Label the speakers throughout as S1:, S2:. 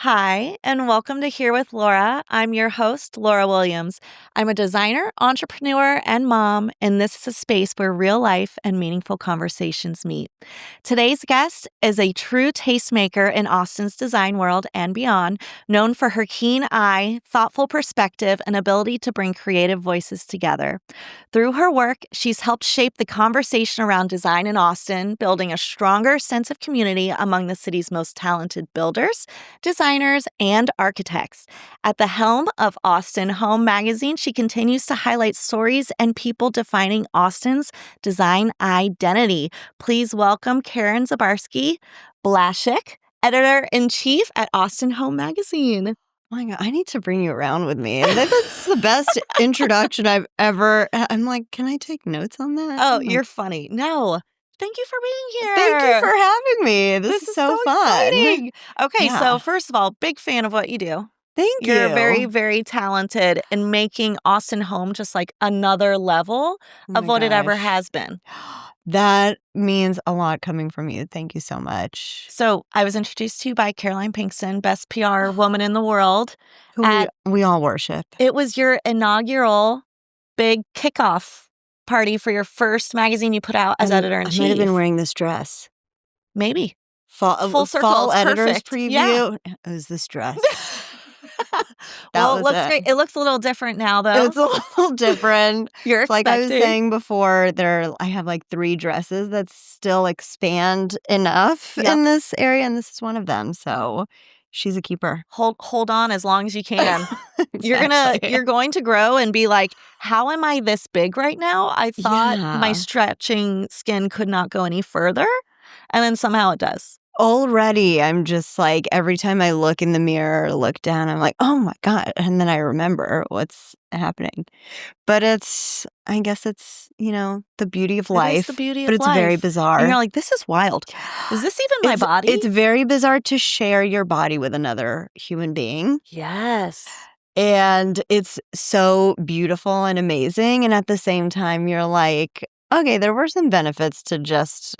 S1: Hi, and welcome to Here with Laura. I'm your host, Laura Williams. I'm a designer, entrepreneur, and mom, and this is a space where real life and meaningful conversations meet. Today's guest is a true tastemaker in Austin's design world and beyond, known for her keen eye, thoughtful perspective, and ability to bring creative voices together. Through her work, she's helped shape the conversation around design in Austin, building a stronger sense of community among the city's most talented builders, designers, and architects. At the helm of Austin Home magazine, she continues to highlight stories and people defining Austin's design identity. Please welcome Karen Zabarsky Blashek, editor-in-chief at Austin Home magazine.
S2: Oh my God, I need to bring you around with me. That's the best introduction I've ever. I'm like, can I take notes on that?
S1: Oh, you're funny. No. Thank you for being here.
S2: Thank you for having me. This is so fun.
S1: Exciting. Okay,
S2: Yeah.
S1: So first of all, big fan of what you do.
S2: Thank you.
S1: You're very, very talented in making Austin Home just like another level of what it ever has been.
S2: That means a lot coming from you. Thank you so much.
S1: So I was introduced to you by Caroline Pinkston, best PR woman in the world.
S2: Who we all worship.
S1: It was your inaugural big kickoff party for your first magazine you put out as editor-in-chief.
S2: I might have been wearing this dress.
S1: Maybe.
S2: Full circle. Fall editor's preview.
S1: Yeah.
S2: It was this dress.
S1: Well, it looks great. It looks a little different now, though.
S2: It's a little different.
S1: You're
S2: like I was saying before, I have like 3 dresses that still expand enough in this area, and this is one of them. So she's a keeper.
S1: Hold on as long as you can. Exactly. You're going to grow and be like, how am I this big right now? I thought my stretching skin could not go any further, and then somehow it does.
S2: Already, I'm just like, every time I look in the mirror, look down, I'm like, oh my God. And then I remember what's happening. But I guess it's, the beauty of life.
S1: It is the beauty of
S2: life. But it's very bizarre.
S1: And you're like, this is wild. Is this even my body?
S2: It's very bizarre to share your body with another human being.
S1: Yes.
S2: And it's so beautiful and amazing. And at the same time, you're like, okay, there were some benefits to just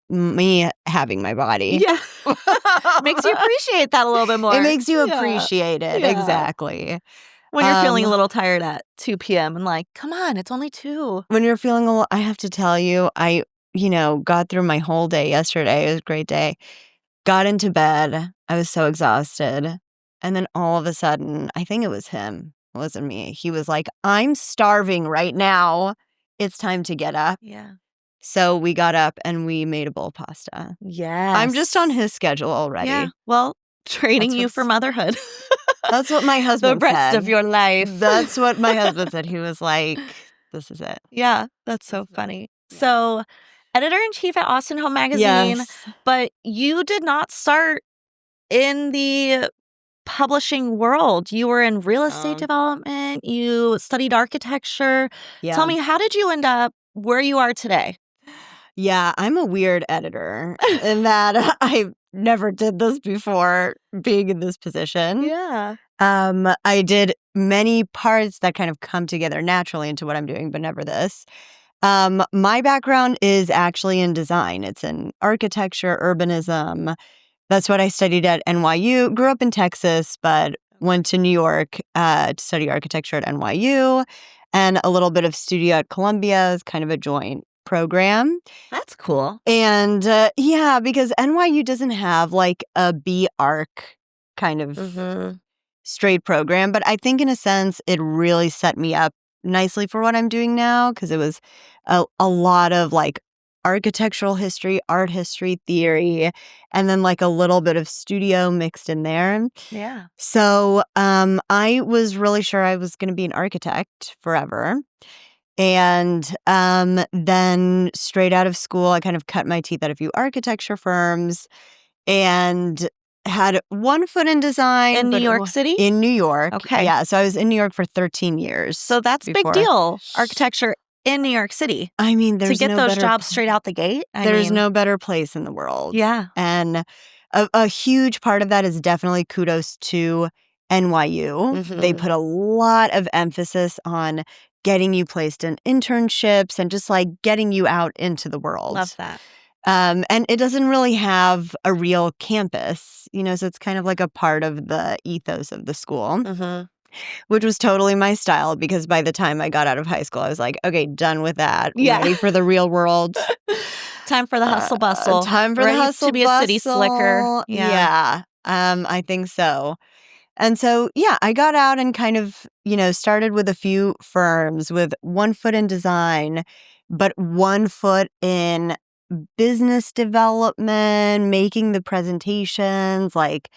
S2: me having my body.
S1: Yeah. Makes you appreciate that a little bit more.
S2: It makes you appreciate it. Yeah. Exactly.
S1: When you're feeling a little tired at 2 p.m. and like, come on, it's only 2.
S2: When you're feeling I have to tell you, I got through my whole day yesterday. It was a great day. Got into bed. I was so exhausted. And then all of a sudden, I think it was him. It wasn't me. He was like, I'm starving right now. It's time to get up.
S1: Yeah.
S2: So we got up and we made a bowl of pasta.
S1: Yes.
S2: I'm just on his schedule already.
S1: Yeah. Well, trading you for motherhood.
S2: That's what my husband
S1: said. The rest of your life.
S2: That's what my husband said. He was like, this is it.
S1: Yeah. That's so funny. Yeah. So, editor-in-chief at Austin Home magazine.
S2: Yes.
S1: But you did not start in the publishing world. You were in real estate development. You studied architecture. Yeah. Tell me, how did you end up where you are today?
S2: Yeah, I'm a weird editor in that I never did this before being in this position.
S1: Yeah.
S2: I did many parts that kind of come together naturally into what I'm doing, but never this. My background is actually in design. It's in architecture, urbanism. That's what I studied at NYU. Grew up in Texas, but went to New York to study architecture at NYU, and a little bit of studio at Columbia is kind of a joint program.
S1: That's cool.
S2: And because NYU doesn't have like a B-Arc kind of straight program, but I think in a sense it really set me up nicely for what I'm doing now, because it was a lot of like architectural history, art history, theory, and then like a little bit of studio mixed in there.
S1: Yeah.
S2: So I was really sure I was going to be an architect forever. And then straight out of school, I kind of cut my teeth at a few architecture firms and had one foot in design.
S1: In New York City?
S2: In New York.
S1: Okay.
S2: Yeah. So I was in New York for 13 years.
S1: So that's a big deal. Architecture in New York City.
S2: I mean, there's
S1: to get those jobs straight out the gate.
S2: There's no better place in the world.
S1: Yeah.
S2: And a huge part of that is definitely kudos to NYU. Mm-hmm. They put a lot of emphasis on getting you placed in internships and just like getting you out into the world.
S1: Love that.
S2: And it doesn't really have a real campus, so it's kind of like a part of the ethos of the school, which was totally my style because by the time I got out of high school, I was like, okay, done with that.
S1: Yeah.
S2: Ready for the real world.
S1: Time for the hustle bustle.
S2: Time for
S1: Ready
S2: the hustle
S1: to be
S2: bustle.
S1: a city slicker.
S2: Yeah. I think so. And so, yeah, I got out and kind of, started with a few firms with one foot in design, but one foot in business development, making the presentations, like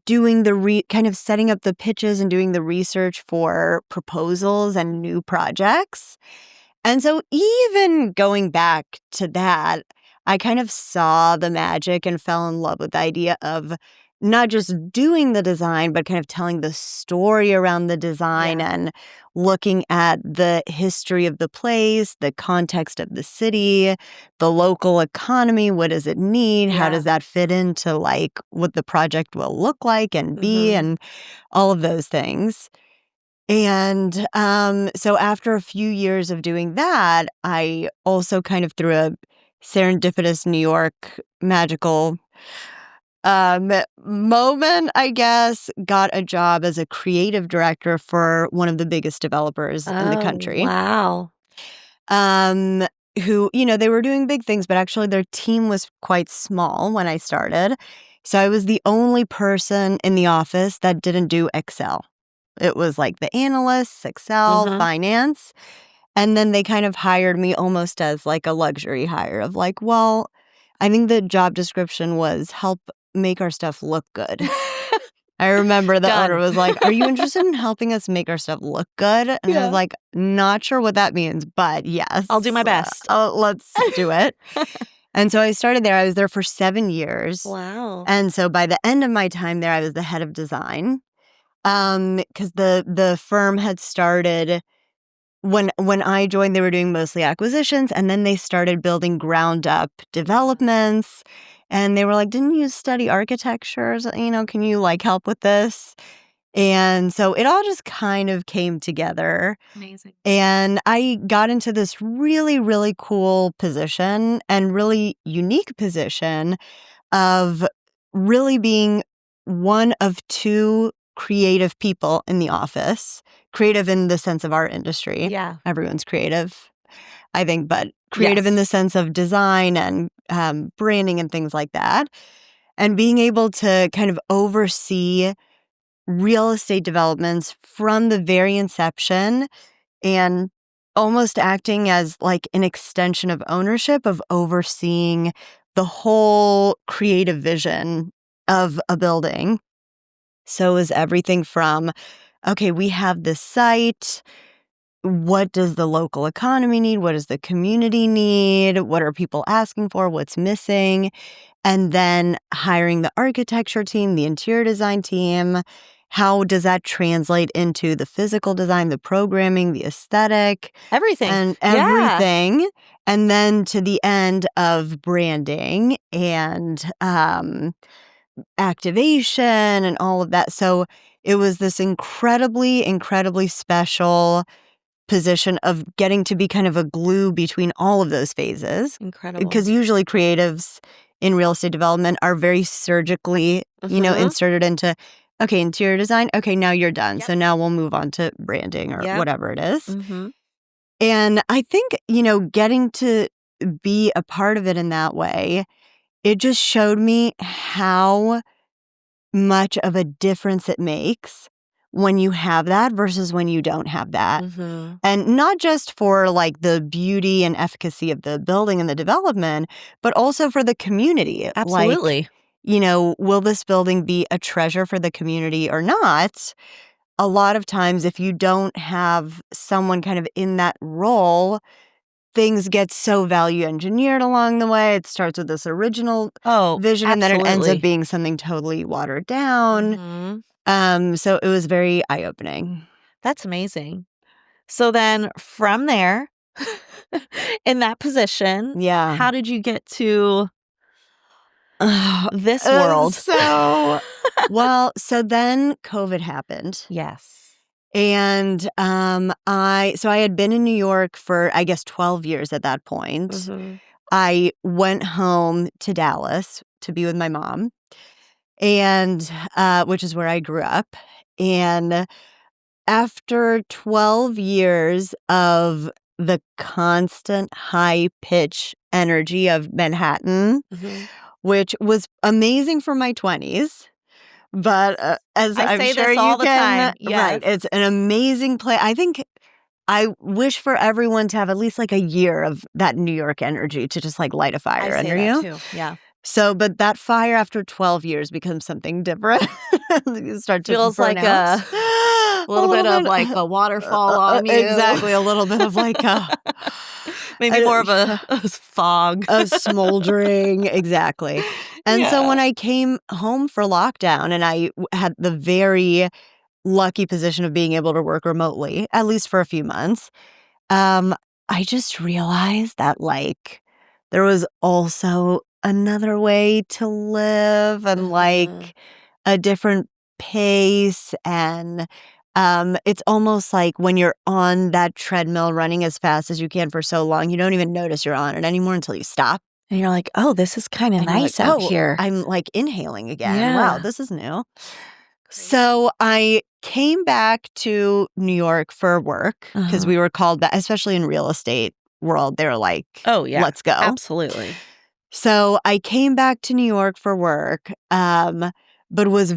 S2: doing the kind of setting up the pitches and doing the research for proposals and new projects. And so even going back to that, I kind of saw the magic and fell in love with the idea of not just doing the design, but kind of telling the story around the design and looking at the history of the place, the context of the city, the local economy. What does it need? How does that fit into like what the project will look like and be and all of those things. And so after a few years of doing that, I also kind of through a serendipitous New York magical moment, I guess, got a job as a creative director for one of the biggest developers in the country.
S1: Wow.
S2: Who, they were doing big things, but actually their team was quite small when I started. So I was the only person in the office that didn't do Excel. It was like the analysts, Excel, finance. And then they kind of hired me almost as like a luxury hire of like, well, I think the job description was help make our stuff look good. I remember the owner was like, are you interested in helping us make our stuff look good? And I was like, not sure what that means, but yes.
S1: I'll do my best.
S2: Let's do it. And so I started there. I was there for 7 years.
S1: Wow.
S2: And so by the end of my time there, I was the head of design. Because the firm had started when I joined, they were doing mostly acquisitions, and then they started building ground up developments. And they were like, "Didn't you study architecture? Can you like help with this?" And so it all just kind of came together.
S1: Amazing.
S2: And I got into this really, really cool position and really unique position of really being one of two creative people in the office. Creative in the sense of our industry.
S1: Yeah.
S2: Everyone's creative, I think, but creative in the sense of design and branding and things like that. And being able to kind of oversee real estate developments from the very inception and almost acting as like an extension of ownership of overseeing the whole creative vision of a building. So is everything from, okay, we have this site. What does the local economy need? What does the community need? What are people asking for? What's missing? And then hiring the architecture team, the interior design team. How does that translate into the physical design, the programming, the aesthetic?
S1: Everything.
S2: And everything. And then to the end of branding and activation and all of that. So it was this incredibly, incredibly special position of getting to be kind of a glue between all of those phases.
S1: Incredible.
S2: Because usually creatives in real estate development are very surgically, inserted into, okay, interior design. Okay, now you're done. So now we'll move on to branding or whatever it is. And I think, getting to be a part of it in that way, it just showed me how much of a difference it makes when you have that versus when you don't have that. And not just for like the beauty and efficacy of the building and the development, but also for the community.
S1: Absolutely.
S2: Like, will this building be a treasure for the community or not? A lot of times, if you don't have someone kind of in that role, things get so value engineered along the way. It starts with this original vision, and then it ends up being something totally watered down. So it was very eye-opening.
S1: That's amazing. So then from there, in that position, how did you get to this world?
S2: So then COVID happened.
S1: Yes.
S2: And I had been in New York for, I guess, 12 years at that point. I went home to Dallas to be with my mom, and which is where I grew up. And after 12 years of the constant high pitch energy of Manhattan,
S1: Mhm.
S2: which was amazing for my 20s. But as
S1: I
S2: I'm
S1: say
S2: sure
S1: this all
S2: you
S1: the
S2: can,
S1: time.
S2: right,
S1: Yes.
S2: it's an amazing place. I think I wish for everyone to have at least like a year of that New York energy to just like light a
S1: I
S2: fire
S1: say
S2: under
S1: that
S2: you.
S1: too. Yeah.
S2: So, but that fire after 12 years becomes something different. You start to
S1: Feels
S2: burn
S1: like
S2: out.
S1: a
S2: A
S1: little
S2: little
S1: bit of
S2: bit.
S1: like a waterfall on you.
S2: Exactly. A little bit of like
S1: Maybe more of a fog.
S2: a smoldering. Exactly. And so when
S1: Yeah.
S2: I came home for lockdown and I had the very lucky position of being able to work remotely, at least for a few months, um, I just realized that like there was also another way to live and
S1: Mhm.
S2: like a different pace. And it's almost like when you're on that treadmill running as fast as you can for so long, you don't even notice you're on it anymore until you stop.
S1: And you're like, "Oh, this is kinda
S2: And you're like,
S1: nice out
S2: oh,
S1: here."
S2: I'm like inhaling again. Wow,
S1: Yeah.
S2: this is new.
S1: Crazy.
S2: So I came back to New York for work because
S1: Uh-huh.
S2: we were called back, especially in real estate world. They're like,
S1: Oh, yeah.
S2: let's go.
S1: Absolutely.
S2: So I came back to New York for work, but was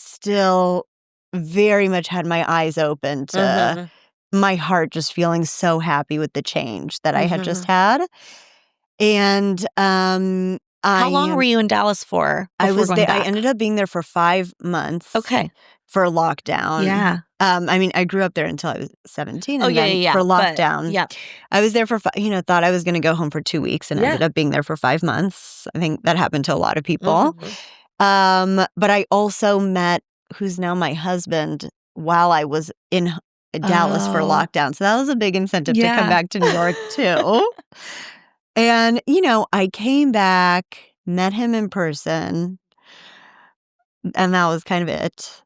S2: still very much had my eyes open to
S1: Mhm.
S2: my heart just feeling so happy with the change that I had just
S1: Mhm.
S2: had. And
S1: How long were you in Dallas for
S2: I
S1: before
S2: was
S1: going
S2: there. I
S1: back?
S2: ended up being there for 5 months
S1: Okay.
S2: for lockdown.
S1: Yeah.
S2: I mean, I grew up there until I was 17,
S1: Oh,
S2: and
S1: yeah, yeah,
S2: then
S1: yeah.
S2: for
S1: But
S2: lockdown,
S1: yeah.
S2: I was there for thought I was gonna go home for 2 weeks and
S1: Yeah.
S2: ended up being there for 5 months. I think that happened to a lot of people.
S1: Mhm.
S2: But I also met who's now my husband while I was in Dallas for
S1: Oh.
S2: lockdown, so that was a big incentive to come
S1: Yeah.
S2: back to New York too. And, I came back, met him in person, and that was kind of it.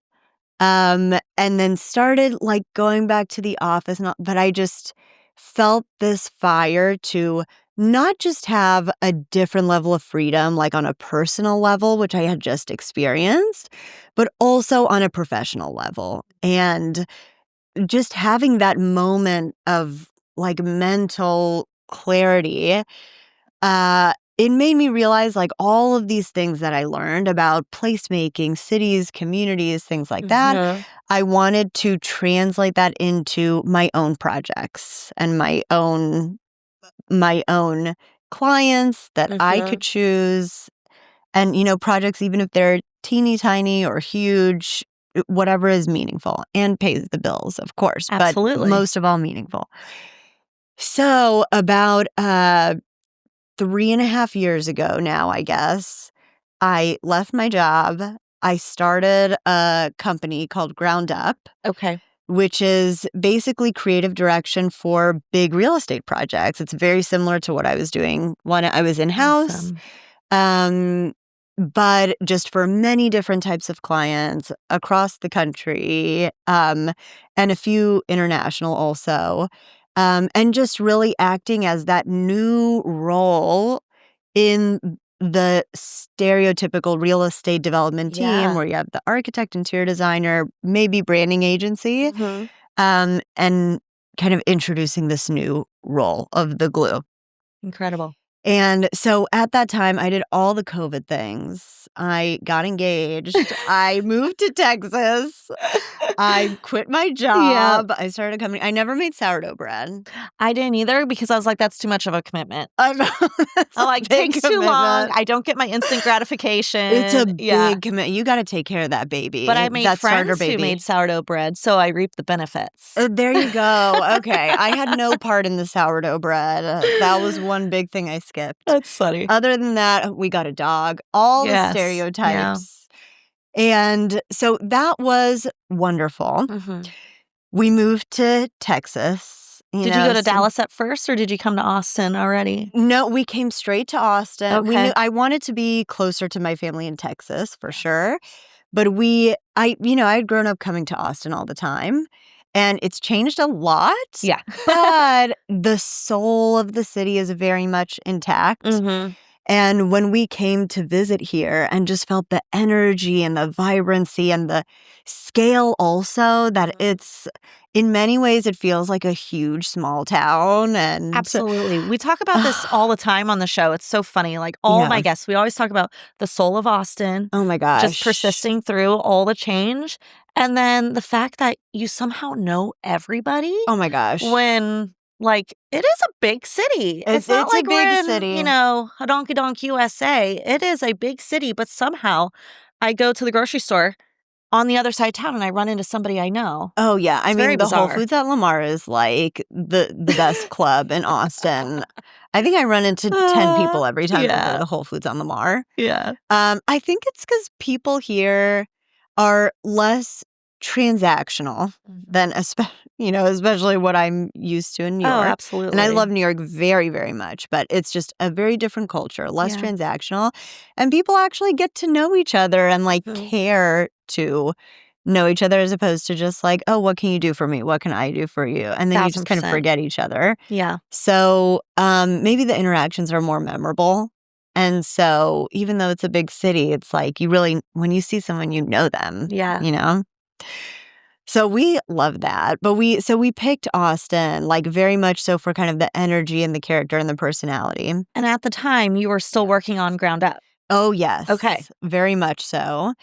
S2: And then started, like, going back to the office and all, but I just felt this fire to not just have a different level of freedom, like, on a personal level, which I had just experienced, but also on a professional level. And just having that moment of, like, mental clarity, it made me realize, like, all of these things that I learned about placemaking, cities, communities, things like that.
S1: Mhm.
S2: I wanted to translate that into my own projects and my own clients that I could
S1: Mhm.
S2: choose. And, projects, even if they're teeny tiny or huge, whatever is meaningful and pays the bills, of course, but
S1: Absolutely.
S2: most of all meaningful. So about 3.5 years ago now, I guess, I left my job. I started a company called Ground Up,
S1: Okay.
S2: which is basically creative direction for big real estate projects. It's very similar to what I was doing when I was in-house,
S1: Awesome.
S2: um, but just for many different types of clients across the country, and a few international also, and just really acting as that new role in the stereotypical real estate development team
S1: Yeah.
S2: where you have the architect, interior designer, maybe branding agency,
S1: Mhm.
S2: and kind of introducing this new role of the glue.
S1: Incredible.
S2: And so at that time, I did all the COVID things. I got engaged. I moved to Texas. I quit my
S1: Yeah.
S2: job. I started a company. I never made sourdough bread.
S1: I didn't either because I was like, "That's too much of a commitment."
S2: I know. That's
S1: I'm
S2: a
S1: like,
S2: big
S1: "Takes too long.
S2: commitment.
S1: I don't get my instant
S2: It's a
S1: gratification." Yeah.
S2: big commitment. You got to take care of that
S1: But
S2: baby,
S1: I made
S2: that starter
S1: friends who
S2: baby.
S1: made sourdough bread, so I reaped the benefits.
S2: There you go. Okay. I had no part in the sourdough bread. That was one big thing I skipped.
S1: That's funny.
S2: Other than that, we got a dog, all the
S1: Yes. Yeah.
S2: stereotypes. And so that was wonderful.
S1: Mhm.
S2: We moved to Texas,
S1: Did you go to Dallas at first, or did you come to Austin already?
S2: No, we came straight to Austin. We knew
S1: Okay.
S2: I wanted to be closer to my family in Texas for sure. But I had grown up coming to Austin all the time. And it's changed a lot.
S1: Yeah.
S2: But the soul of the city is very much intact.
S1: Mm-hmm.
S2: And when we came to visit here and just felt the energy and the vibrancy and the scale also, that it's in many ways it feels like a huge small town. And
S1: Absolutely. We talk about this all the time on the show. It's so funny. Like all of my
S2: yeah.
S1: guests, we always talk about the soul of Austin,
S2: Oh my
S1: just
S2: gosh.
S1: persisting through all the change. And then the fact that you somehow know everybody
S2: Oh my gosh.
S1: when, like, it is a big city. It's not
S2: It's a
S1: like we're
S2: big
S1: in,
S2: city.
S1: Hodonky USA. It is a big city, but somehow I go to the grocery store on the other side of town and I run into somebody I know.
S2: Oh, yeah. I
S1: It's very
S2: mean, the Whole
S1: bizarre.
S2: Foods at Lamar is like the best club in Austin. I think I run into 10 people every time I go to
S1: Yeah.
S2: the Whole Foods on Lamar.
S1: Yeah.
S2: I think it's because people here are less transactional than, especially what I'm used to in New
S1: Oh,
S2: York.
S1: absolutely.
S2: And I love New York very, very much, but it's just a very different culture, less
S1: Yeah.
S2: transactional. And people actually get to know each other and like
S1: Mhm.
S2: care to know each other as opposed to just like, oh, what can you do for me? What can I do for you? And then you just kind of
S1: 1000%.
S2: forget each other.
S1: Yeah.
S2: So maybe the interactions are more memorable. And so even though it's a big city, it's like you really, when you see someone, you know them,
S1: Yeah.
S2: So we love that. But we picked Austin, like very much so for kind of the energy and the character and the personality.
S1: And at the time, you were still working on Ground Up.
S2: Oh, yes.
S1: Okay.
S2: Very much so.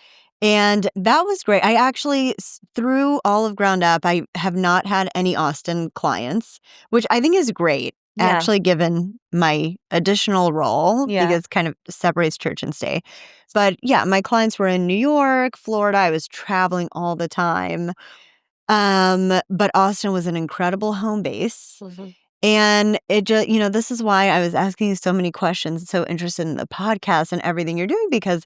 S2: And that was great. I actually, through all of Ground Up, I have not had any Austin clients, which I think is great,
S1: Yeah.
S2: actually, given my additional role,
S1: Yeah.
S2: because it kind of separates church and state. But yeah, my clients were in New York, Florida. I was traveling all the time. But Austin was an incredible home base.
S1: Mhm.
S2: And it just, this is why I was asking you so many questions, so interested in the podcast and everything you're doing, because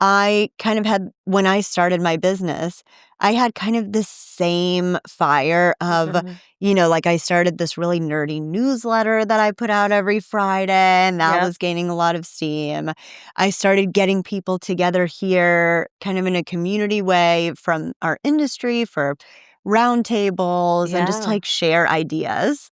S2: I kind of had, when I started my business, I had kind of this same fire of,
S1: Mhm.
S2: like I started this really nerdy newsletter that I put out every Friday, and that
S1: Yep.
S2: was gaining a lot of steam. I started getting people together here kind of in a community way from our industry for roundtables and just
S1: Yeah.
S2: like share ideas.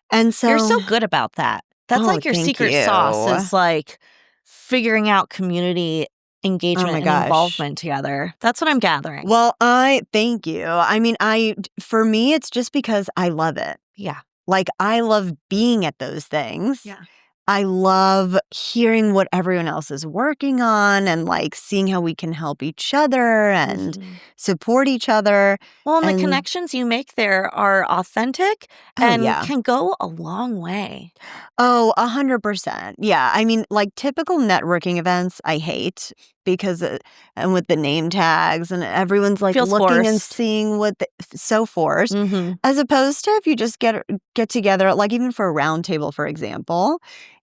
S2: And
S1: You're
S2: so,
S1: so good about that. That's
S2: oh,
S1: like your
S2: thank
S1: secret sauce
S2: you.
S1: is like figuring out community
S2: Oh my
S1: engagement and
S2: gosh.
S1: involvement together. That's what I'm gathering.
S2: Well, I thank you. I mean, for me, it's just because I love it.
S1: Yeah.
S2: Like, I love being at those things.
S1: Yeah.
S2: I love hearing what everyone else is working on and like seeing how we can help each other and
S1: Mhm.
S2: support each other.
S1: Well, and the
S2: And
S1: connections you make there are authentic
S2: oh,
S1: and
S2: yeah.
S1: can go a long way.
S2: Oh, 100%. Yeah. I mean, like typical networking events, I hate because, and with the name tags and everyone's like
S1: Feels
S2: looking and
S1: forced.
S2: seeing so forced,
S1: Mm-hmm.
S2: as opposed to if you just get together, like even for a round table, for example.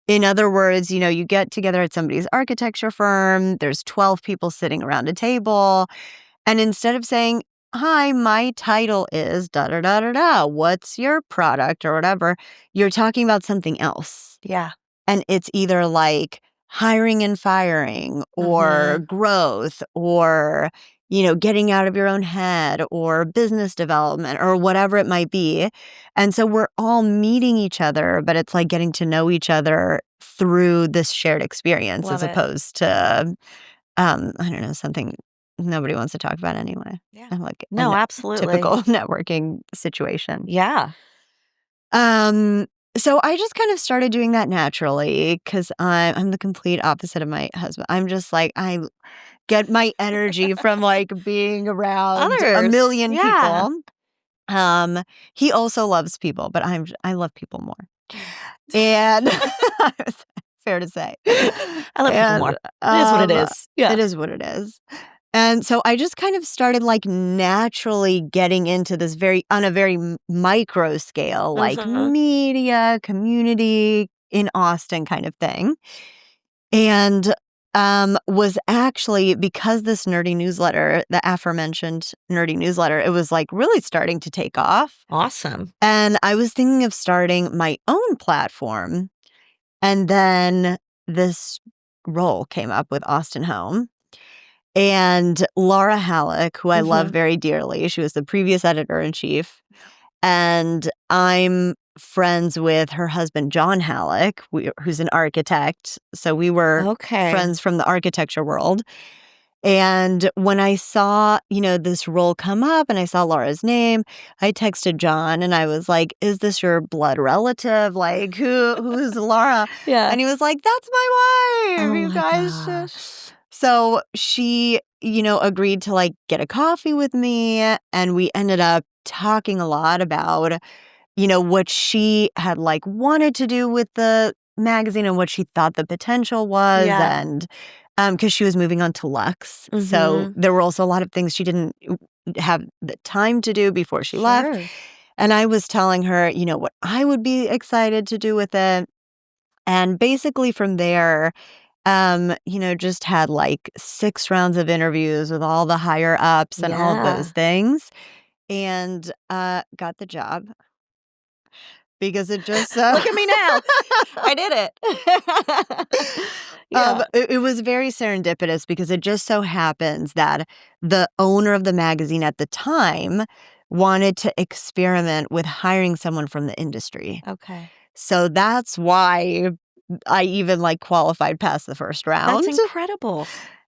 S2: In other words, you get together at somebody's architecture firm, there's 12 people sitting around a table. And instead of saying, hi, my title is da da da da da, what's your product or whatever, you're talking about something else.
S1: Yeah.
S2: And it's either like hiring and firing or
S1: Mm-hmm.
S2: growth or, getting out of your own head or business development or whatever it might be. And so we're all meeting each other, but it's like getting to know each other through this shared experience
S1: Love
S2: as
S1: it.
S2: opposed to, I don't know, something nobody wants to talk about anyway.
S1: Yeah.
S2: Like
S1: No,
S2: a
S1: absolutely.
S2: typical networking situation.
S1: Yeah.
S2: So I just kind of started doing that naturally because I'm the complete opposite of my husband. I'm just like, I get my energy from like being around a
S1: Others.
S2: million
S1: Yeah.
S2: people. He also loves people, but I love people more. And fair to say.
S1: I love people more.
S2: And
S1: It is what it is. Yeah.
S2: it is what it is. And so I just kind of started like naturally getting into this on a very micro scale, like
S1: Mhm.
S2: media, community in Austin kind of thing. And was actually, because this nerdy newsletter, the aforementioned nerdy newsletter, it was like really starting to take off.
S1: Awesome.
S2: And I was thinking of starting my own platform. And then this role came up with Austin Home. And Laura Halleck, who I love
S1: Mhm.
S2: very dearly, she was the previous editor-in-chief. And I'm friends with her husband, John Halleck, who's an architect. So we were
S1: Okay.
S2: friends from the architecture world. And when I saw, this role come up and I saw Laura's name, I texted John and I was like, "Is this your blood relative? Like, who's Laura?"
S1: Yeah.
S2: And he was like, "That's my wife.
S1: Oh
S2: You
S1: my
S2: guys should."
S1: gosh.
S2: So she, agreed to like get a coffee with me. And we ended up talking a lot about, what she had like wanted to do with the magazine and what she thought the potential was.
S1: Yeah.
S2: And because she was moving on to Lux. So
S1: Mhm.
S2: there were also a lot of things she didn't have the time to do before she left.
S1: Sure.
S2: And I was telling her, what I would be excited to do with it. And basically from there, just had like 6 rounds of interviews with all the higher ups and all of those
S1: Yeah.
S2: things, and got the job because it just
S1: Look at me now. I did it. Yeah.
S2: it was very serendipitous because it just so happens that the owner of the magazine at the time wanted to experiment with hiring someone from the industry.
S1: Okay.
S2: So that's why I even like qualified past the first
S1: That's
S2: round.
S1: incredible.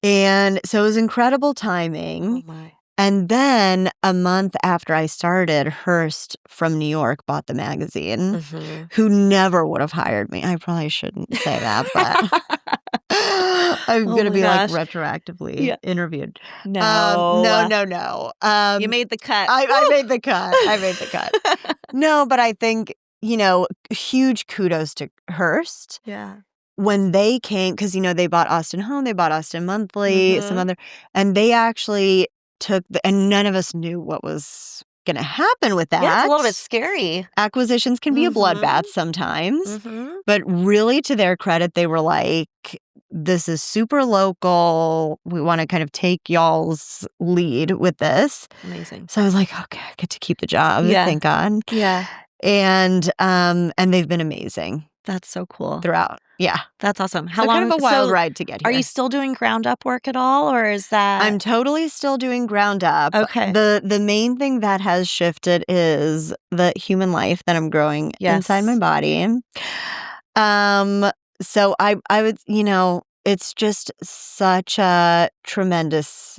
S2: And so it was incredible
S1: Oh
S2: timing.
S1: my.
S2: And then a month after I started, Hearst from New York bought the magazine,
S1: Mhm.
S2: who never would have hired me. I probably shouldn't say that, but I'm
S1: Oh
S2: going to
S1: my
S2: be like
S1: gosh.
S2: retroactively
S1: Yeah.
S2: interviewed. No,
S1: No.
S2: no, no.
S1: You made the cut.
S2: I
S1: Woo!
S2: made the cut. I made the cut. No, but I think, huge kudos to Hearst.
S1: Yeah.
S2: When they came, because, they bought Austin Home, they bought Austin Monthly, some
S1: Mhm.
S2: other, and they actually took and none of us knew what was gonna happen with
S1: Yeah, it's a
S2: that.
S1: little bit scary.
S2: Acquisitions can be a
S1: Mhm.
S2: bloodbath sometimes,
S1: Mhm.
S2: but really to their credit, they were like, "This is super local. We wanna kind of take y'all's lead with this."
S1: Amazing.
S2: So I was like, "Okay, I get to keep the job,
S1: Yeah.
S2: thank God."
S1: Yeah.
S2: And they've been amazing
S1: That's so cool.
S2: throughout. Yeah.
S1: That's awesome. How
S2: So kind
S1: long
S2: of a wild ride to get
S1: are you
S2: here.
S1: still doing ground up work at all, or is that
S2: I'm totally still doing ground up.
S1: Okay.
S2: The main thing that has shifted is the human life that I'm growing inside my
S1: Yes.
S2: body. Um, so I would, it's just such a tremendous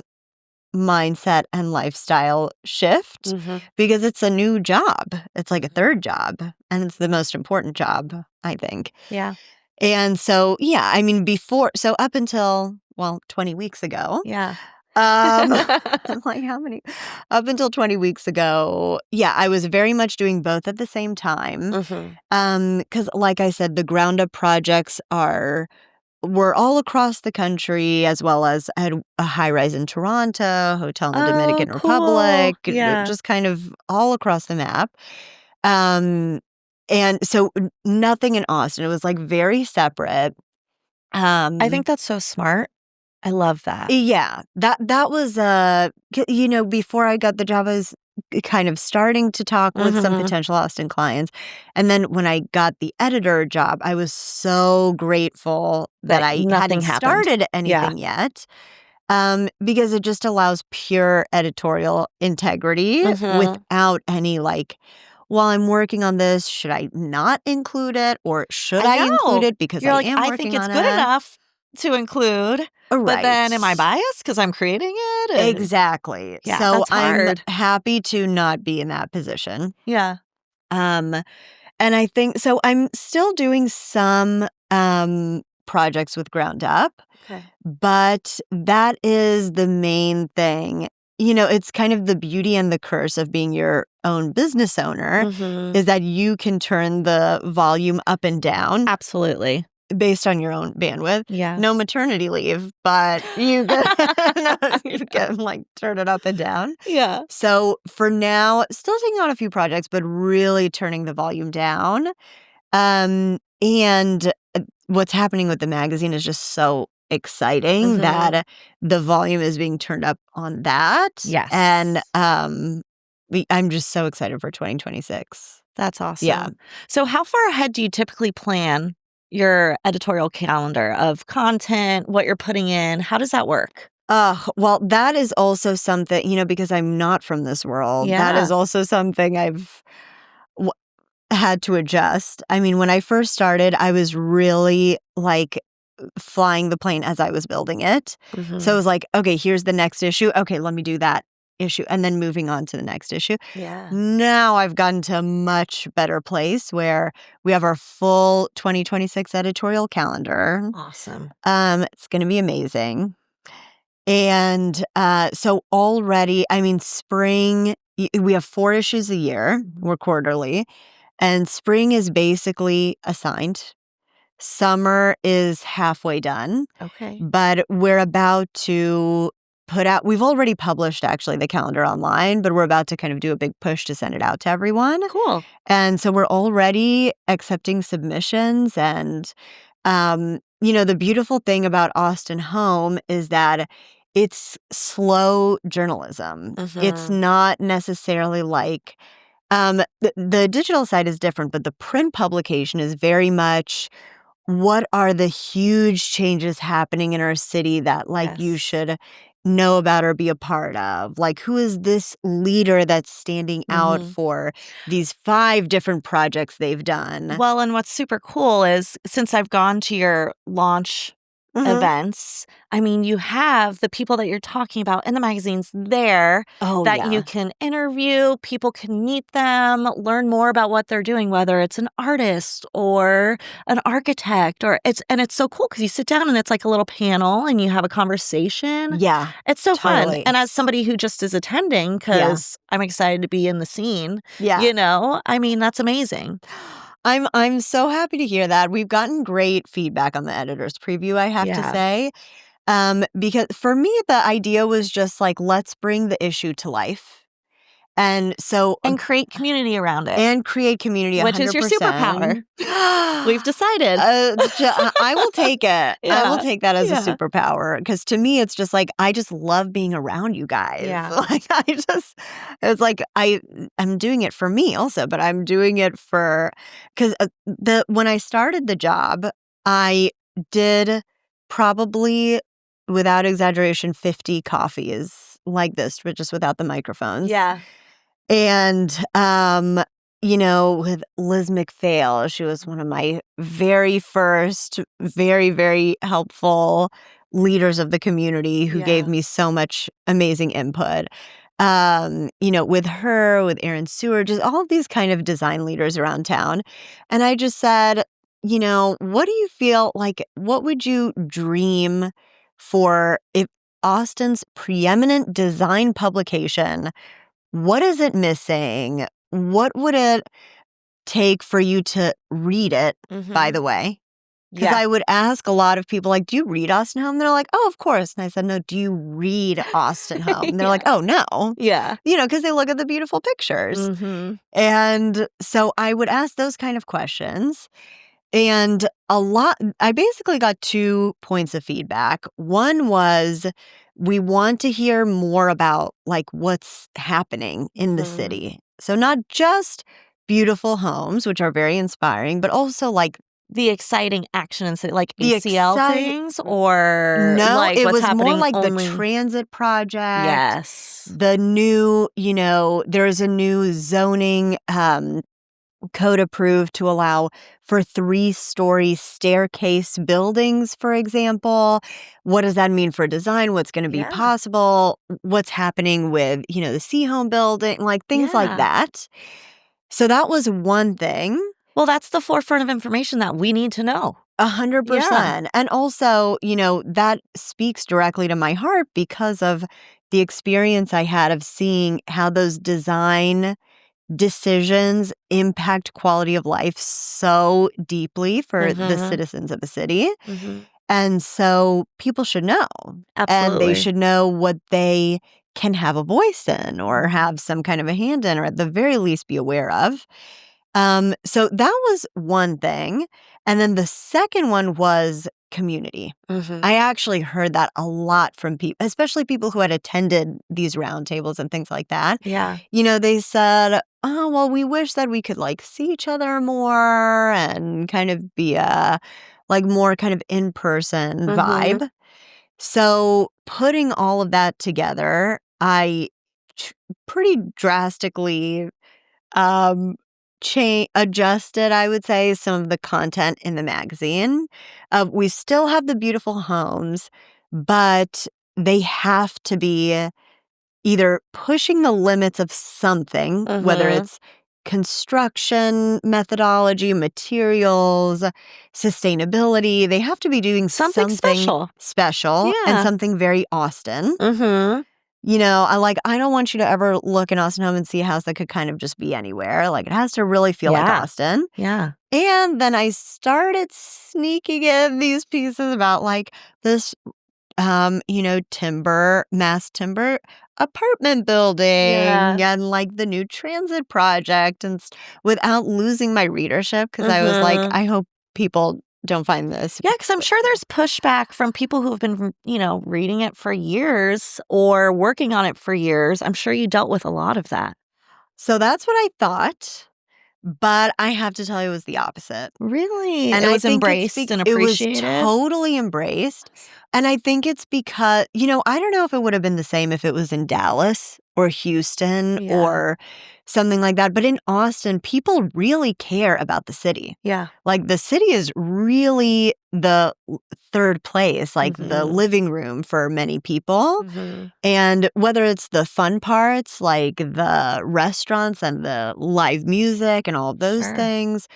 S2: mindset and lifestyle shift
S1: Mhm.
S2: because it's a new job. It's like a
S1: Mhm.
S2: third job, and it's the most important job, I think.
S1: Yeah.
S2: And so, yeah, I mean, up until, well, 20 weeks ago,
S1: Yeah.
S2: I'm like, how many? Up until 20 weeks ago, yeah, I was very much doing both at the same time.
S1: Mhm.
S2: Because like I said, the ground up projects were all across the country, as well as I had a high rise in Toronto, hotel in the
S1: Oh,
S2: Dominican
S1: cool.
S2: Republic,
S1: Yeah.
S2: just kind of all across the map. Um, and so nothing in Austin. It was like very separate.
S1: I think that's so smart. I love that.
S2: Yeah, that was, before I got the job, I was kind of starting to talk with some
S1: Mhm.
S2: potential Austin clients, and then when I got the editor job, I was so grateful that
S1: That
S2: I
S1: nothing
S2: hadn't
S1: happened.
S2: started
S1: Yeah.
S2: anything yet, because it just allows pure editorial integrity
S1: Mhm.
S2: without any, like, "While I'm working on this, should I not include it, or should
S1: I
S2: I include
S1: know.
S2: it because
S1: You're
S2: I
S1: like,
S2: am
S1: "I think
S2: working
S1: it's
S2: on
S1: good
S2: it?"
S1: enough to include, but
S2: Right.
S1: then am I biased because 'cause I'm creating it?" And
S2: Exactly.
S1: yeah,
S2: So
S1: that's
S2: I'm
S1: hard.
S2: happy to not be in that position.
S1: Yeah.
S2: Um, and I think so I'm still doing some projects with Ground Up,
S1: Okay.
S2: but that is the main thing. It's kind of the beauty and the curse of being your own business owner
S1: Mhm.
S2: is that you can turn the volume up and down
S1: Absolutely.
S2: based on your own bandwidth.
S1: Yeah.
S2: No maternity leave, but you can you can, like, turn it up and down.
S1: Yeah.
S2: So, for now, still taking on a few projects, but really turning the volume down. And what's happening with the magazine is just so exciting
S1: Mhm.
S2: that the volume is being turned up on that, and,
S1: Yes.
S2: I'm just so excited for 2026.
S1: That's
S2: Yeah.
S1: awesome. So how far ahead do you typically plan your editorial calendar of content, what you're putting in? How does that work?
S2: Well, that is also something, because I'm not from this world, that
S1: Yeah.
S2: is also something I've w had to adjust. I mean, when I first started, I was really, flying the plane as I was building it. So it
S1: Mhm.
S2: was like, "Okay, here's the next issue. Okay, let me do that issue," and then moving on to the next issue.
S1: Yeah.
S2: Now I've gotten to a much better place where we have our full 2026 editorial calendar.
S1: Awesome.
S2: It's gonna be amazing. And, so already, I mean, spring we have 4 issues a year.
S1: Mhm.
S2: We're quarterly, and spring is basically assigned. Summer is halfway done,
S1: Okay.
S2: but we're about to we've already published actually the calendar online, but we're about to kind of do a big push to send it out to everyone.
S1: Cool.
S2: And so we're already accepting submissions. And, the beautiful thing about Austin Home is that it's slow journalism. It's
S1: Mhm.
S2: not necessarily like, the digital side is different, but the print publication is very much what are the huge changes happening in our city that, you
S1: Yes.
S2: should know about or be a part of? Like, who is this leader that's standing out
S1: Mhm.
S2: for these 5 different projects they've done?
S1: Well, and what's super cool is since I've gone to your launch
S2: Mhm.
S1: events, I mean, you have the people that you're talking about in the magazines there
S2: Oh,
S1: that you
S2: yeah.
S1: can interview, people can meet them, learn more about what they're doing, whether it's an artist or an architect it's so cool because you sit down and it's like a little panel and you have a conversation.
S2: Yeah,
S1: It's so fun.
S2: totally.
S1: And as somebody who just is attending,
S2: Yeah.
S1: because I'm excited to be in the scene,
S2: Yeah.
S1: I mean, that's amazing.
S2: I'm so happy to hear that. We've gotten great feedback on the editor's preview, I have to
S1: Yeah.
S2: say. Because for me, the idea was just like, let's bring the issue to life. And so,
S1: And create community around it,
S2: and create community
S1: which is your superpower.
S2: 100%.
S1: We've decided.
S2: I will take it. I will
S1: Yeah.
S2: take that as a
S1: Yeah.
S2: superpower because to me, it's just like, I just love being around you guys.
S1: Yeah.
S2: It's like, I'm doing it for me also, but I'm doing it because when I started the job, I did probably, without exaggeration, 50 coffees like this, but just without the microphones.
S1: Yeah.
S2: And, with Liz McPhail, she was one of my very first, very, very helpful leaders of the community who gave
S1: Yeah.
S2: me so much amazing input. With her, with Aaron Seward, just all of these kind of design leaders around town. And I just said, what do you feel like? What would you dream for if Austin's preeminent design publication, what is it missing? What would it take for you to read it, by
S1: Mhm.
S2: the way? Because
S1: Yeah.
S2: I would ask a lot of people, like, "Do you read Austin Home?" They're like, "Oh, of course." And I said, "No, do you read Austin Home?" And they're like,
S1: Yeah.
S2: "Oh, no."
S1: Yeah.
S2: Because they look at the beautiful pictures.
S1: Mhm.
S2: And so I would ask those kind of questions. And I basically got 2 points of feedback. One was, we want to hear more about, what's happening in the
S1: Mhm.
S2: city. So not just beautiful homes, which are very inspiring, but also,
S1: The exciting action and like
S2: the
S1: ACL
S2: excite
S1: things or,
S2: no,
S1: like,
S2: it
S1: what's
S2: was more
S1: happening
S2: like the
S1: only.
S2: transit project,
S1: Yes.
S2: the new, there's a new zoning, code approved to allow for 3-story staircase buildings, for example. What does that mean for design? What's going to be
S1: Yeah.
S2: possible? What's happening with, the C Home building, things like
S1: Yeah.
S2: that. So that was one thing.
S1: Well, that's the forefront of information that we need to know. Yeah.
S2: 100%. And also, that speaks directly to my heart because of the experience I had of seeing how those design decisions impact quality of life so deeply for the
S1: Mhm.
S2: citizens of the city.
S1: Mhm.
S2: And so people should know, and they
S1: Absolutely.
S2: should know what they can have a voice in or
S1: Mhm.
S2: have some kind of a hand in, or at the very least be aware of. So that was one thing. And then the second one was community.
S1: Mhm.
S2: I actually heard that a lot from people, especially people who had attended these roundtables and things like that.
S1: Yeah.
S2: They said, "Oh, well, we wish that we could see each other more and kind of be a more kind of in-person
S1: Mhm.
S2: vibe." So putting all of that together, I pretty drastically um, adjusted, I would say, some of the content in the magazine. We still have the beautiful homes, but they have to be either pushing the limits of something, whether
S1: Mhm.
S2: it's construction methodology, materials, sustainability. They have to be doing
S1: Something
S2: something
S1: special.
S2: special and
S1: Yeah.
S2: something very Austin.
S1: Mhm.
S2: I don't want you to ever look in Austin Home and see a house that could kind of just be anywhere. Like, it has to really feel like
S1: Yeah.
S2: Austin.
S1: Yeah.
S2: And then I started sneaking in these pieces about like this, mass timber apartment
S1: Yeah.
S2: building and like the new transit project without losing my readership because I was like,
S1: Mhm.
S2: I hope people don't find this.
S1: Yeah, because I'm sure there's pushback from people who have been, reading it for years or working on it for years. I'm sure you dealt with a lot of that.
S2: So that's what I thought. But I have to tell you, it was the opposite.
S1: Really?
S2: And
S1: It
S2: I
S1: was
S2: think
S1: embraced and
S2: it was
S1: appreciated?
S2: totally embraced. And I think it's because, I don't know if it would have been the same if it was in Dallas or Houston
S1: Yeah.
S2: or something like that. But in Austin, people really care about the city.
S1: Yeah.
S2: Like, the city is really the third place, like the
S1: Mhm.
S2: living room for many people.
S1: Mhm.
S2: And whether it's the fun parts, like the restaurants and the live music and all of those
S1: Sure.
S2: things,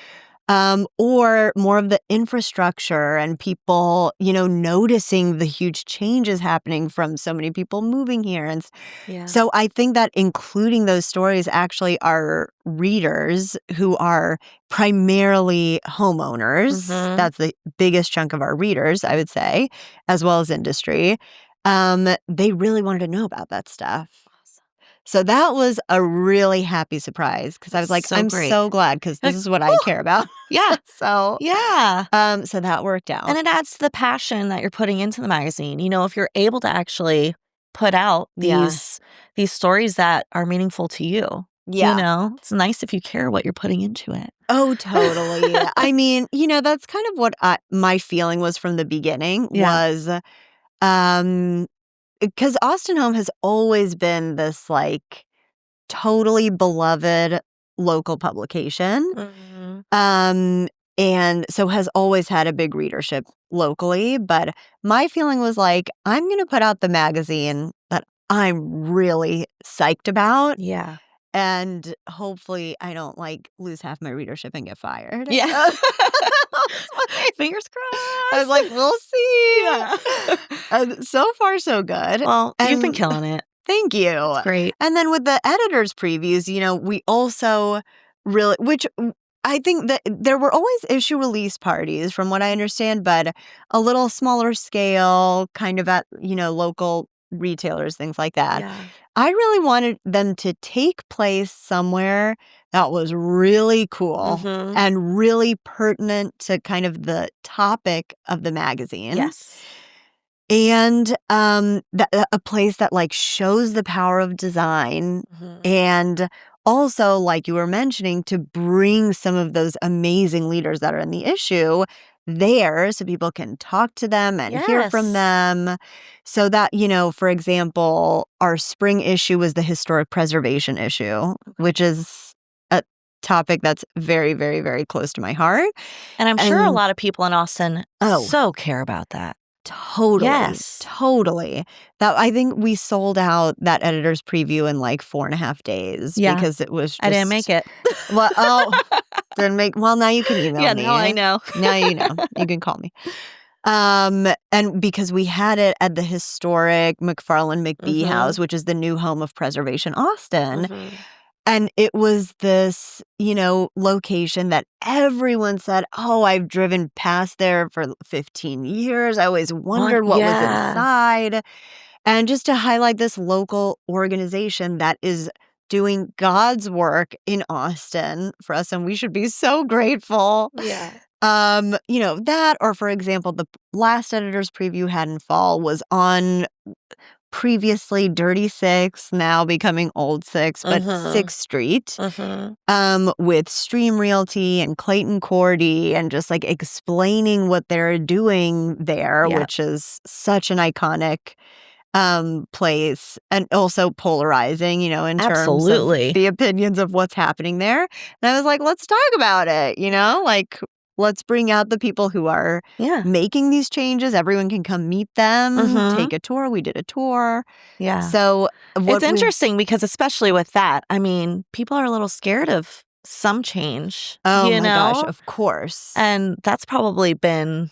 S2: or more of the infrastructure and people, noticing the huge changes happening from so many people moving here.
S1: Yeah.
S2: So I think that including those stories actually are readers who are primarily homeowners.
S1: Mhm.
S2: That's the biggest chunk of our readers, I would say, as well as industry. They really wanted to know about that stuff.
S1: Awesome.
S2: So that was a really happy surprise because I was
S1: That's
S2: like,
S1: so
S2: I'm
S1: great.
S2: so glad because this
S1: Like,
S2: is what I
S1: "Whew."
S2: care about.
S1: Yeah.
S2: so,
S1: Yeah.
S2: so that worked
S1: And
S2: out.
S1: it adds to the passion that you're putting into the magazine. If you're able to actually put out
S2: Yeah.
S1: these stories that are meaningful to you,
S2: Yeah.
S1: it's nice if you care what you're putting into it.
S2: Oh, totally. I mean, that's kind of what my feeling was from the beginning
S1: Yeah.
S2: was, because Austin Home has always been this like totally beloved local publication.
S1: Mhm.
S2: Um, and so has always had a big readership locally. But my feeling was like, I'm going to put out the magazine that I'm really psyched about.
S1: Yeah.
S2: And hopefully I don't like lose half my readership and get fired.
S1: Yeah.
S2: I
S1: Fingers
S2: was
S1: crossed.
S2: like, we'll see.
S1: Yeah.
S2: So far, so good.
S1: Well, you've been
S2: And
S1: killing it.
S2: thank you.
S1: Great.
S2: And then with the editor's previews, we also really, which I think that there were always issue release parties, from what I understand, but a little smaller scale, kind of at, local retailers, things like that.
S1: Yeah.
S2: I really wanted them to take place somewhere that was really cool
S1: Mhm.
S2: and really pertinent to kind of the topic of the magazine.
S1: Yes.
S2: And a place that like shows the power of design,
S1: Mhm.
S2: and also, like you were mentioning, to bring some of those amazing leaders that are in the issue there so people can talk to them and hear from
S1: Yes.
S2: them. So that, for example, our spring issue was the historic preservation issue, which is a topic that's very, very, very close to my heart.
S1: And I'm sure a
S2: And
S1: lot of people in Austin
S2: oh,
S1: so care about that.
S2: totally.
S1: Yes.
S2: Totally. That I think we sold out that editor's preview in like 4.5 days
S1: Yeah.
S2: because it was just
S1: I didn't make it.
S2: well, didn't make well, now you can email
S1: Yeah,
S2: me.
S1: now I know.
S2: Now you know. You can call me. And because we had it at the historic McFarland McBee
S1: Mhm.
S2: House, which is the new home of Preservation Austin.
S1: Mhm.
S2: And it was this, location that everyone said, oh, I've driven past there for 15 years. I always wondered what was
S1: Yeah.
S2: inside. And just to highlight this local organization that is doing God's work in Austin for us, and we should be so grateful.
S1: Yeah.
S2: That, or for example, the last editor's preview had in fall was on previously Dirty Six, now becoming Old Six, but Sixth Street, with Stream Realty and Clayton Cordy, and just like explaining what they're doing there, which is such an iconic place, and also polarizing, in terms of the opinions of what's happening there. And I was like, let's talk about it, like let's bring out the people who are making these changes. Everyone can come meet them, take a tour. We did a tour.
S1: Yeah.
S2: So
S1: it's interesting because especially with that, I mean, people are a little scared of some change.
S2: Oh my gosh, of course.
S1: And that's probably been...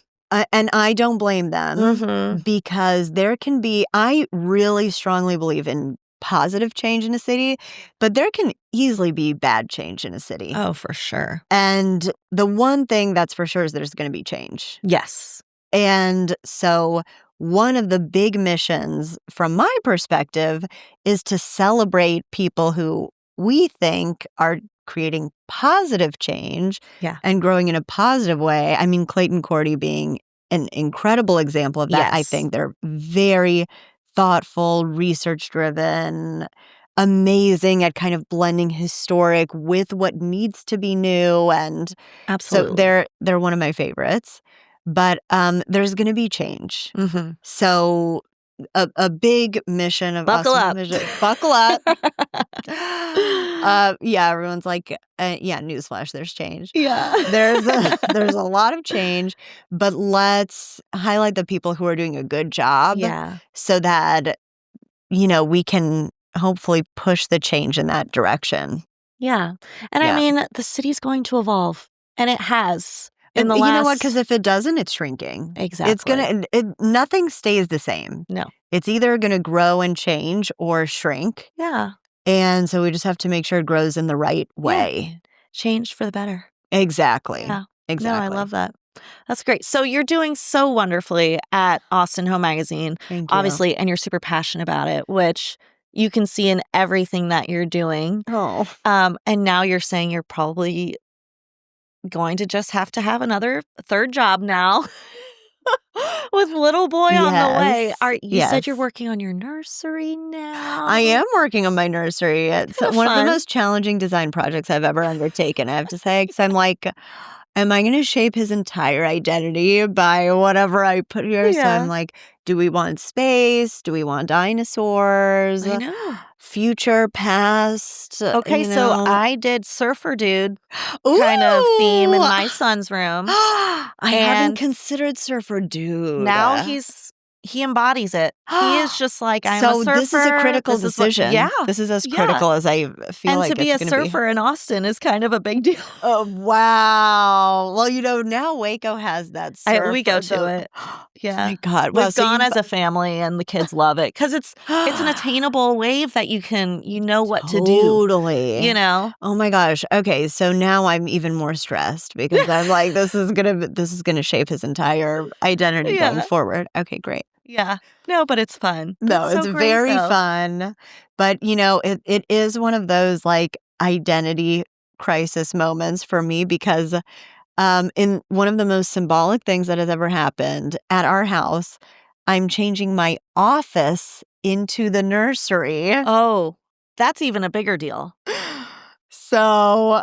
S2: and I don't blame them because there can be, I really strongly believe in positive change in a city, but there can easily be bad change in a city.
S1: Oh, for sure.
S2: And the one thing that's for sure is there's going to be change.
S1: Yes.
S2: And so one of the big missions from my perspective is to celebrate people who we think are creating positive change and growing in a positive way. I mean, Clayton Cordy being an incredible example of that. I think they're very thoughtful, research-driven, amazing at kind of blending historic with what needs to be new. And so they're one of my favorites. But there's going to be change. So a big mission of
S1: Buckle up.
S2: Buckle up. Everyone's like, newsflash, there's change.
S1: Yeah.
S2: There's a lot of change, but let's highlight the people who are doing a good job so that, we can hopefully push the change in that direction.
S1: Yeah. And I mean, the city's going to evolve, and it has. You know
S2: what? Because if it doesn't, it's shrinking.
S1: Exactly.
S2: It's nothing stays the same.
S1: No.
S2: It's either going to grow and change or shrink.
S1: Yeah.
S2: And so we just have to make sure it grows in the right way.
S1: Yeah. Change for the better.
S2: Exactly.
S1: Yeah.
S2: Exactly.
S1: No, I love that. That's great. So you're doing so wonderfully at Austin Home Magazine,
S2: Thank you.
S1: Obviously, and you're super passionate about it, which you can see in everything that you're doing.
S2: Oh.
S1: And now you're saying you're probably going to just have to have another third job now with little boy on the way. You said you're working on your nursery now?
S2: I am working on my nursery. It's one of the most challenging design projects I've ever undertaken, I have to say, because I'm like, am I going to shape his entire identity by whatever I put here? So I'm like, do we want space? Do we want dinosaurs?
S1: I know.
S2: Future, past.
S1: Okay, so I did surfer dude kind of theme in my son's room.
S2: I haven't considered surfer dude.
S1: Now he embodies it. He is just like, I'm a surfer.
S2: So this is a critical decision. This is as critical as I feel
S1: and
S2: like
S1: to be a surfer in Austin is kind of a big deal.
S2: Oh, wow. Well, now Waco has that surf.
S1: We go to it. Yeah.
S2: Oh my God.
S1: We've gone as a family, and the kids love it because it's an attainable wave that you know what to do.
S2: Totally. Oh my gosh. Okay, so now I'm even more stressed because I'm like, this is gonna shape his entire identity going forward. Okay, great.
S1: Yeah. No, but it's fun.
S2: No, it's very fun. But, it is one of those like identity crisis moments for me because in one of the most symbolic things that has ever happened at our house, I'm changing my office into the nursery.
S1: Oh, that's even a bigger deal.
S2: So,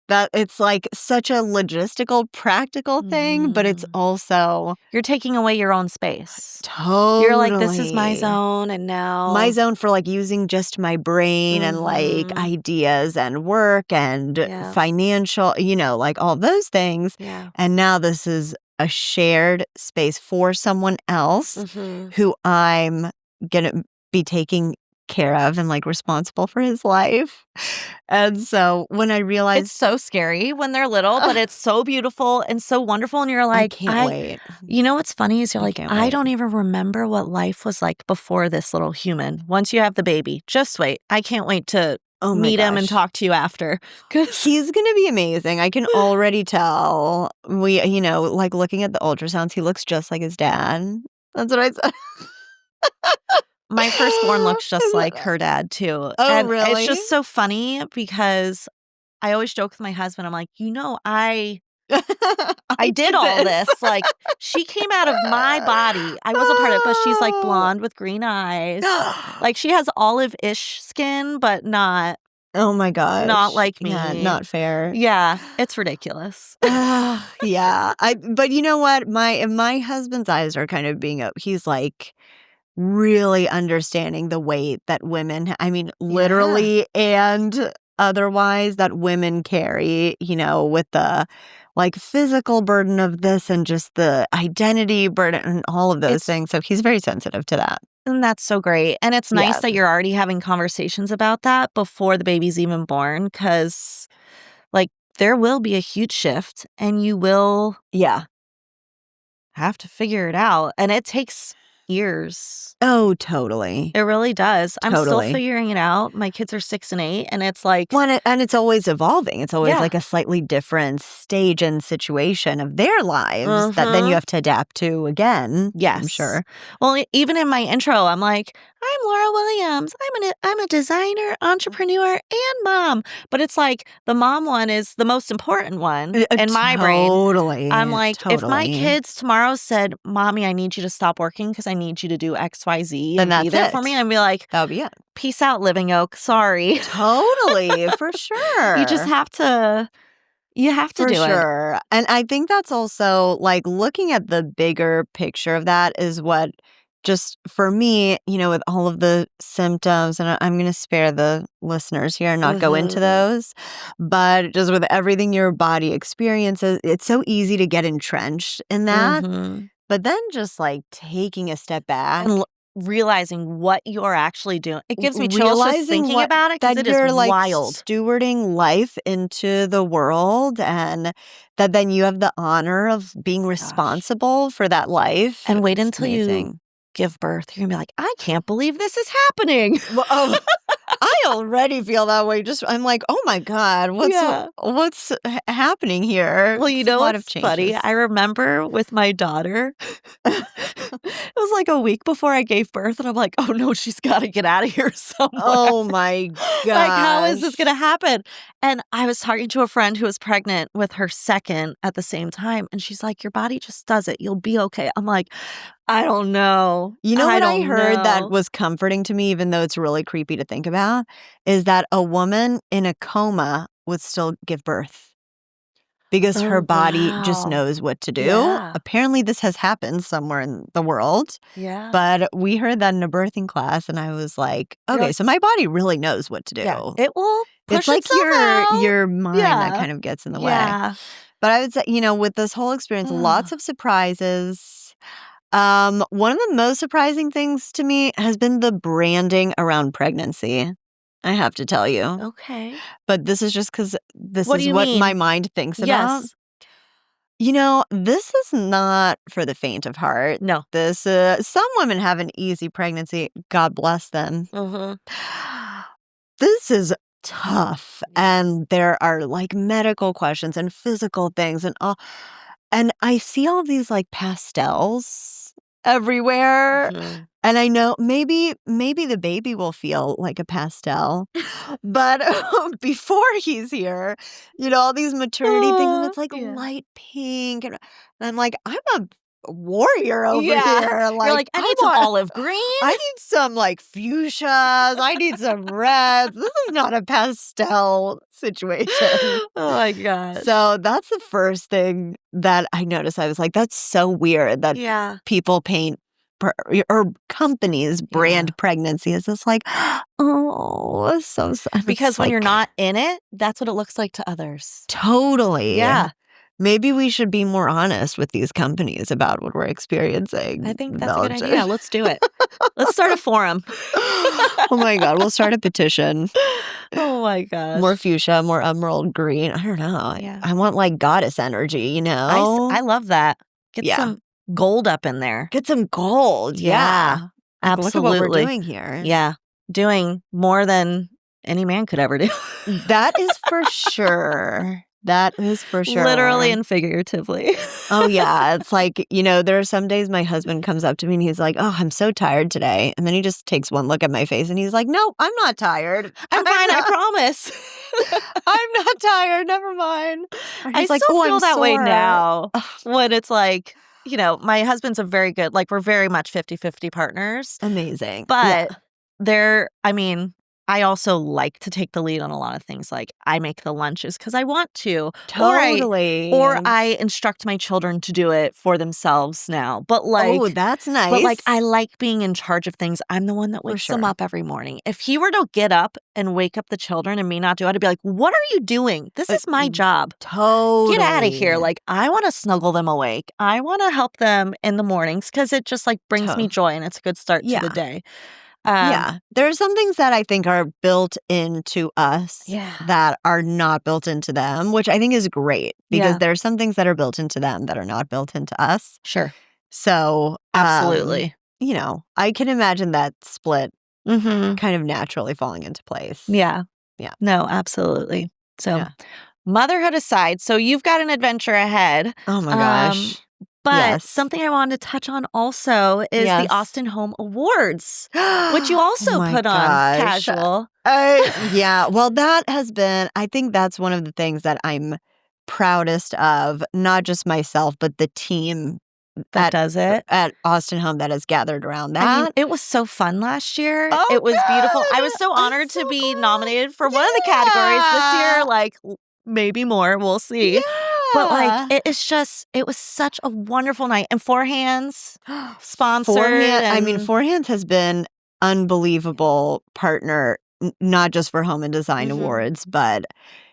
S2: that it's like such a logistical, practical thing, but it's also...
S1: You're taking away your own space.
S2: Totally.
S1: You're like, this is my zone, and now...
S2: My zone for like using just my brain and like ideas and work and financial, like all those things.
S1: Yeah.
S2: And now this is a shared space for someone else who I'm going to be taking care of and like responsible for his life. And so when I realized...
S1: It's so scary when they're little, but it's so beautiful and so wonderful. And you're like,
S2: I can't wait.
S1: You know what's funny is you're like, I don't even remember what life was like before this little human. Once you have the baby, just wait. I can't wait to meet him and talk to you after.
S2: He's going to be amazing. I can already tell. We, like looking at the ultrasounds, he looks just like his dad. That's what I said.
S1: My firstborn looks just like her dad, too.
S2: Oh,
S1: and
S2: really?
S1: It's just so funny because I always joke with my husband. I'm like, I I did all this. Like, she came out of my body. I was a part of it, but she's like blonde with green eyes. Like, she has olive-ish skin, but not
S2: Oh my gosh.
S1: like
S2: Yeah,
S1: me.
S2: not fair.
S1: Yeah, it's ridiculous.
S2: Yeah. But you know what? My husband's eyes are kind of being up. He's like really understanding the weight that women, I mean, literally and otherwise, that women carry, with the like physical burden of this and just the identity burden and all of those things. So he's very sensitive to that.
S1: And that's so great. And it's nice
S2: Yeah.
S1: that you're already having conversations about that before the baby's even born, because, like, there will be a huge shift and you will
S2: Yeah.
S1: have to figure it out. And it takes years.
S2: Oh, totally.
S1: It really does. I'm still
S2: Totally.
S1: figuring it out. My kids are 6 and 8, and it's like,
S2: And it's always evolving. It's always
S1: Yeah.
S2: like a slightly different stage and situation of their lives that then you have to adapt to again.
S1: yes.
S2: I'm sure.
S1: Well, even in my intro, I'm like, I'm Laura Williams. I'm a designer, entrepreneur, and mom. But it's like the mom one is the most important one in my brain.
S2: Totally.
S1: I'm like, if my
S2: Totally.
S1: kids tomorrow said, Mommy, I need you to stop working because I need you to do XYZ
S2: Then
S1: and be
S2: that's
S1: there
S2: it.
S1: for me, I'd be like,
S2: That would be it.
S1: peace out, Living Oak. Sorry.
S2: Totally. For sure.
S1: You just have to. You have to
S2: For
S1: do it.
S2: sure. And I think that's also like looking at the bigger picture of that is what just for me, with all of the symptoms, and I'm going to spare the listeners here and not go into those, but just with everything your body experiences, it's so easy to get entrenched in that. But then just like taking a step back.
S1: And realizing what you're actually doing. It gives me chills just thinking about it because it is
S2: you're like
S1: wild.
S2: stewarding life into the world, and that then you have the honor of being responsible for that life.
S1: And wait
S2: It's
S1: until
S2: amazing.
S1: you give birth. You're going to be like, I can't believe this is happening.
S2: Well, I already feel that way. I'm like, oh my God, what's happening here?
S1: Well, you
S2: It's a
S1: know
S2: lot
S1: what's
S2: of
S1: funny?
S2: changes.
S1: I remember with my daughter, it was like a week before I gave birth, and I'm like, oh no, she's got to get out of here somewhere.
S2: Oh my God.
S1: Like, how is this going to happen? And I was talking to a friend who was pregnant with her second at the same time, and she's like, your body just does it. You'll be okay. I'm like, I don't know.
S2: You know what I heard
S1: know.
S2: that was comforting to me, even though it's really creepy to think about, is that a woman in a coma would still give birth because her body just
S1: wow.
S2: knows what to do.
S1: Yeah.
S2: Apparently, this has happened somewhere in the world.
S1: Yeah.
S2: But we heard that in a birthing class, and I was like, okay,
S1: like-
S2: so my body really knows what to do.
S1: Yeah. It will push
S2: It's like
S1: itself out.
S2: your mind that
S1: Yeah.
S2: kind of gets in the way.
S1: Yeah.
S2: But I would say, with this whole experience, lots of surprises. One of the most surprising things to me has been the branding around pregnancy. I have to tell you.
S1: Okay.
S2: But this is just because this
S1: What do
S2: is
S1: you
S2: what
S1: mean?
S2: my mind thinks about.
S1: Yes.
S2: This is not for the faint of heart.
S1: No.
S2: This some women have an easy pregnancy. God bless them. This is tough, and there are like medical questions and physical things and all. And I see all these like pastels everywhere. And I know maybe the baby will feel like a pastel. But before he's here, all these maternity things, and it's like light pink. And I'm like, I'm a warrior over here.
S1: You're like, I need some olive green.
S2: I need some like fuchsias. I need some reds. This is not a pastel situation.
S1: Oh my gosh.
S2: So that's the first thing that I noticed. I was like, that's so weird that people paint or companies brand pregnancy as this like, oh, it's so sad.
S1: Because when you're not in it, that's what it looks like to others.
S2: Totally.
S1: Yeah.
S2: Maybe we should be more honest with these companies about what we're experiencing.
S1: I think that's a good idea. Let's do it. Let's start a forum.
S2: Oh my God. We'll start a petition.
S1: Oh my gosh.
S2: More fuchsia, more emerald green. I don't know.
S1: Yeah.
S2: I want like goddess energy,
S1: I love that. Get some gold up in there.
S2: Get some gold. Yeah.
S1: Absolutely.
S2: Look at what we're doing here.
S1: Yeah. Doing more than any man could ever do.
S2: That is for sure. That is for sure.
S1: Literally and figuratively.
S2: Oh, yeah. It's like, there are some days my husband comes up to me and he's like, "Oh, I'm so tired today." And then he just takes one look at my face and he's like, "No, I'm not tired.
S1: I'm fine, I promise.
S2: I'm not tired. Never mind." And
S1: I
S2: he's like,
S1: still
S2: "Oh,
S1: feel
S2: I'm
S1: that way
S2: sore."
S1: now when it's like, my husband's a very good, like, we're very much 50-50 partners.
S2: Amazing.
S1: But
S2: Yeah.
S1: I also like to take the lead on a lot of things. Like, I make the lunches because I want to,
S2: Totally.
S1: or I instruct my children to do it for themselves now. But
S2: Oh, that's nice.
S1: I like being in charge of things. I'm the one that wakes them
S2: sure.
S1: up every morning. If he were to get up and wake up the children and me not do it, I'd be like, "What are you doing? This is my job.
S2: Totally.
S1: Get out of here." Like, I want to snuggle them awake. I want to help them in the mornings because it just like brings me joy and it's a good start to the day.
S2: Yeah. There are some things that I think are built into us that are not built into them, which I think is great because there are some things that are built into them that are not built into us.
S1: Sure.
S2: So,
S1: absolutely.
S2: I can imagine that split kind of naturally falling into place.
S1: Yeah.
S2: Yeah.
S1: No, absolutely. So, motherhood aside, so you've got an adventure ahead.
S2: Oh my gosh.
S1: But something I wanted to touch on also is the Austin Home Awards, which you also put on casual.
S2: Yeah. Well, that has been, I think that's one of the things that I'm proudest of, not just myself, but the team
S1: that does it
S2: at Austin Home that has gathered around that.
S1: I mean, it was so fun last year.
S2: Oh,
S1: it was beautiful. I was so
S2: I'm
S1: honored to
S2: so
S1: be
S2: glad.
S1: nominated for one of the categories this year. Like, maybe more. We'll see.
S2: Yeah.
S1: But like, it was such a wonderful night. And Four Hands sponsored.
S2: Four Hands has been unbelievable partner, not just for Home and Design Awards, but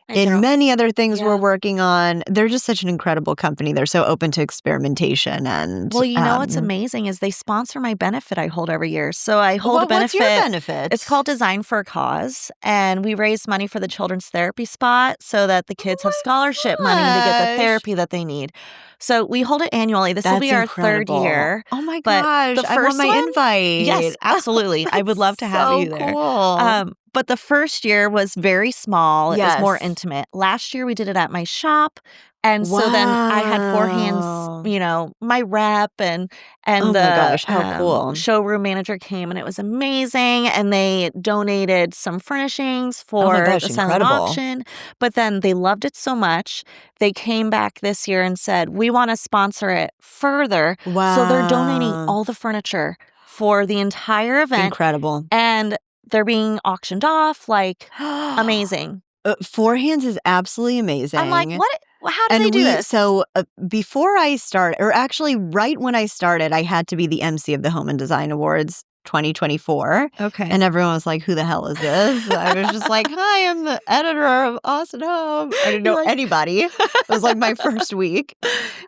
S2: in many other things we're working on. They're just such an incredible company. They're so open to experimentation. And
S1: well, what's amazing is they sponsor my benefit I hold every year. So I hold a benefit.
S2: What's your benefit?
S1: It's called Design for a Cause. And we raise money for the children's therapy spot so that the kids have scholarship money to get the therapy that they need. So we hold it annually. This will be our third year.
S2: Oh my gosh. I want my invite.
S1: Yes, absolutely. I would love to have you there.
S2: Cool.
S1: But the first year was very small. It was more intimate. Last year we did it at my shop. And so then I had Four Hands, my rep and
S2: oh
S1: the
S2: my gosh, how cool.
S1: Showroom manager came and it was amazing. And they donated some furnishings for the silent auction. But then they loved it so much. They came back this year and said, "We want to sponsor it further."
S2: Wow.
S1: So they're donating all the furniture for the entire event.
S2: Incredible.
S1: And they're being auctioned off, like, amazing.
S2: Four Hands is absolutely amazing.
S1: I'm like, what? How do they do this?
S2: So before I started, or actually right when I started, I had to be the MC of the Home and Design Awards 2024.
S1: Okay.
S2: And everyone was like, "Who the hell is this?" I was just like, "Hi, I'm the editor of Austin Home." I didn't know anybody. It was like my first week.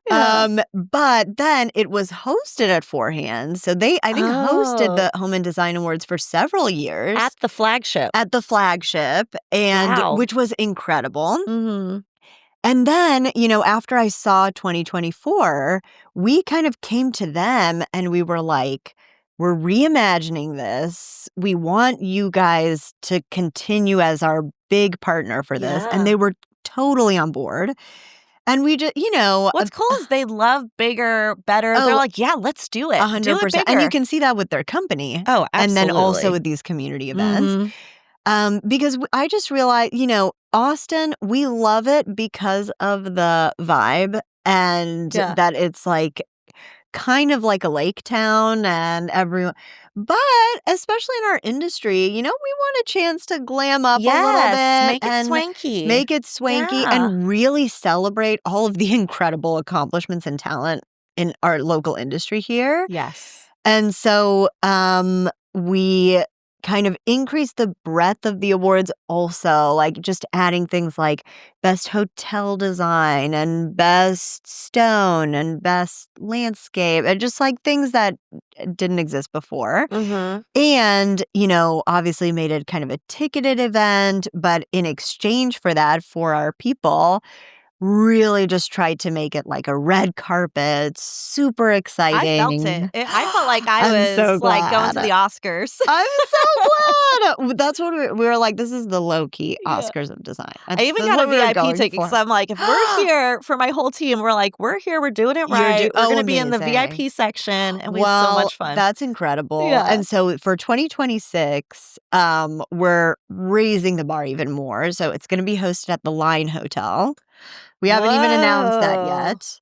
S2: But then it was hosted at Four Hands. So they, I think, hosted the Home and Design Awards for several years.
S1: At the flagship.
S2: And which was incredible.
S1: Mm-hmm.
S2: And then, after I saw 2024, we kind of came to them and we were like, "We're reimagining this. We want you guys to continue as our big partner for this." And they were totally on board. And we just,
S1: What's cool is they love bigger, better. They're like, "Yeah, let's do it.
S2: 100%.
S1: Do it bigger."
S2: And you can see that with their company.
S1: Oh, absolutely.
S2: And then also with these community events. Because I just realized, Austin, we love it because of the vibe and that it's like kind of like a lake town and everyone. But especially in our industry, we want a chance to glam up a little bit.
S1: Make it
S2: swanky and really celebrate all of the incredible accomplishments and talent in our local industry here.
S1: Yes.
S2: And so we kind of increase the breadth of the awards also, like just adding things like best hotel design and best stone and best landscape and just like things that didn't exist before. And, obviously made it kind of a ticketed event, but in exchange for that, for our people, really just tried to make it like a red carpet, super
S1: I felt
S2: exciting.
S1: it. I felt like I
S2: I'm
S1: was,
S2: so
S1: like, going to
S2: glad.
S1: the Oscars.
S2: I'm so glad. That's what we were like, this is the low-key
S1: Yeah.
S2: Oscars of design.
S1: I even
S2: That's
S1: got a
S2: what we were
S1: VIP
S2: going
S1: ticket
S2: for.
S1: because I'm like, if we're here for my whole team, we're like, we're here, we're doing it right. We're gonna be in the
S2: Amazing.
S1: VIP section, and we had so
S2: Well,
S1: much fun.
S2: that's incredible.
S1: Yeah.
S2: And so for 2026, we're raising the bar even more. So it's going to be hosted at the Line Hotel. We haven't even announced that
S1: Whoa.
S2: yet.